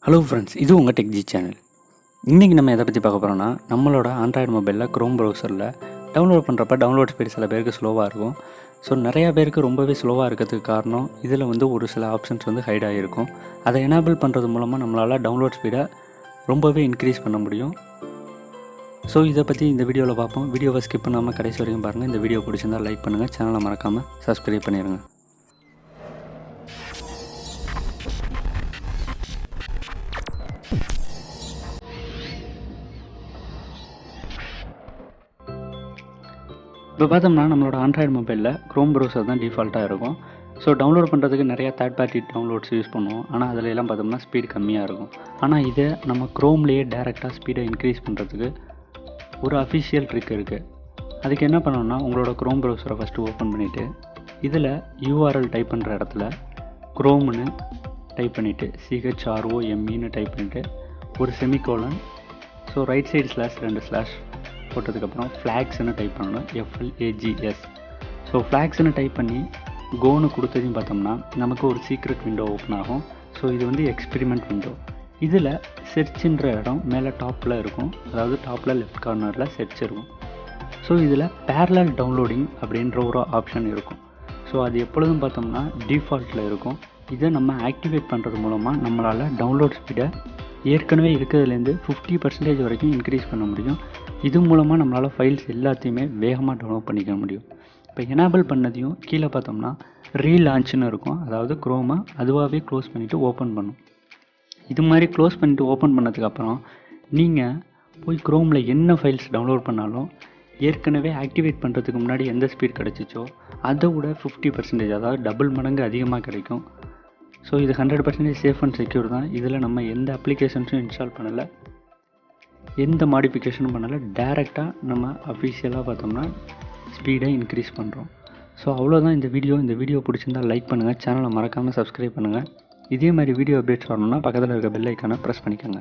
Hello friends, இது உங்கள் டெக்ஜி channel. இன்றைக்கி நம்ம எதை பற்றி பார்க்க போகிறோம்னா, நம்மளோட ஆண்ட்ராய்டு மொபைலில் க்ரோம் ப்ரௌசரில் டவுன்லோட் பண்ணுறப்ப டவுன்லோட் ஸ்பீடு சில பேருக்கு ஸ்லோவாக இருக்கும். ஸோ நிறையா பேருக்கு ரொம்பவே ஸ்லோவாக இருக்கிறதுக்கு காரணம் இதில் ஒரு சில ஆப்ஷன்ஸ் ஹைட் ஆகிருக்கும். அதை எனேபிள் பண்ணுறது மூலமாக நம்மளால் டவுன்லோட் ஸ்பீடை ரொம்பவே இன்க்ரீஸ் பண்ண முடியும். ஸோ இதை பற்றி இந்த வீடியோவில் பார்ப்போம். வீடியோவை ஸ்கிப் பண்ணாமல் கடைசி வரைக்கும் பாருங்கள். இந்த வீடியோ பிடிச்சிருந்தால் லைக் பண்ணுங்கள், சேனலை மறக்காமல் சப்ஸ்கிரைப் பண்ணிடுங்க. இப்போ பார்த்தோம்னா நம்மளோட ஆண்ட்ராய்டு மொபைலில் க்ரோம் ப்ரௌசர் தான் டிஃபால்ட்டாக இருக்கும். ஸோ டவுன்லோட் பண்ணுறதுக்கு நிறையா தேர்ட் பார்ட்டி டவுன்லோட்ஸ் யூஸ் பண்ணுவோம். ஆனால் அதில் எல்லாம் பார்த்தோம்னா ஸ்பீட் கம்மியாக இருக்கும். ஆனால் இதை நம்ம க்ரோம்லேயே டேரெக்டாக ஸ்பீடை இன்க்ரீஸ் பண்ணுறதுக்கு ஒரு அஃபிஷியல் ட்ரிக் இருக்குது. அதுக்கு என்ன பண்ணணும்னா, உங்களோட க்ரோம் ப்ரௌசரை ஃபஸ்ட்டு ஓப்பன் பண்ணிவிட்டு இதில் யூஆர்எல் டைப் பண்ணுற இடத்துல க்ரோம்னு டைப் பண்ணிவிட்டு CHROMEன்னு டைப் பண்ணிவிட்டு ஒரு செமிகோலன், ஸோ ரைட் சைடு /2/ போட்டதுக்கப்புறம் ஃப்ளாக்ஸ்னு டைப் பண்ணணும், FLAGS. ஸோ ஃப்ளாக்ஸ்னு டைப் பண்ணி கோன்னு கொடுத்ததையும் பார்த்தோம்னா நமக்கு ஒரு சீக்ரெட் விண்டோ ஓப்பன் ஆகும். ஸோ இது எக்ஸ்பெரிமெண்ட் விண்டோ. இதில் செர்ச்சுன்ற இடம் மேலே டாப்பில் இருக்கும், அதாவது டாப்பில் லெஃப்ட் கார்னரில் செர்ச் இருக்கும். ஸோ இதில் பேரலல் டவுன்லோடிங் அப்படின்ற ஒரு ஆப்ஷன் இருக்கும். ஸோ அது எப்பொழுதும் பார்த்தோம்னா டிஃபால்ட்டில் இருக்கும். இதை நம்ம ஆக்டிவேட் பண்ணுறது மூலமாக நம்மளால் டவுன்லோட் ஸ்பீடை ஏற்கனவே இருக்கிறதுலேருந்து 50% வரைக்கும் இன்க்ரீஸ் பண்ண முடியும். இது மூலமாக நம்மளால் ஃபைல்ஸ் எல்லாத்தையுமே வேகமாக டவுன்லோட் பண்ணிக்க முடியும். இப்போ எனேபிள் பண்ணதையும் கீழே பார்த்தோம்னா ரீலான்ச்னு இருக்கும், அதாவது க்ரோமை அதுவாகவே க்ளோஸ் பண்ணிவிட்டு ஓப்பன் பண்ணும். இது மாதிரி க்ளோஸ் பண்ணிவிட்டு ஓப்பன் பண்ணதுக்கப்புறம் நீங்கள் போய் க்ரோமில் என்ன ஃபைல்ஸ் டவுன்லோட் பண்ணாலும் ஏற்கனவே ஆக்டிவேட் பண்ணுறதுக்கு முன்னாடி எந்த ஸ்பீட் கிடச்சிச்சோ அதை விட 50%, அதாவது டபுள் மடங்கு அதிகமாக கிடைக்கும். ஸோ இது 100% சேஃப் அண்ட் செக்யூர் தான். இதில் நம்ம எந்த அப்ளிகேஷன்ஸும் இன்ஸ்டால் பண்ணலை, எந்த மாடிஃபிகேஷனும் பண்ணலை. டேரெக்டாக நம்ம அஃபிஷியலாக பார்த்தோம்னா ஸ்பீடை இன்க்ரீஸ் பண்ணுறோம். ஸோ அவ்வளோதான் இந்த வீடியோ பிடிச்சிருந்தால் லைக் பண்ணுங்கள், சேனலை மறக்காமல் சப்ஸ்கிரைப் பண்ணுங்கள். இதே மாதிரி வீடியோ அப்டேட்ஸ் வரணும்னா பக்கத்தில் இருக்க பெல் ஐக்கானை ப்ரெஸ் பண்ணிக்கோங்க.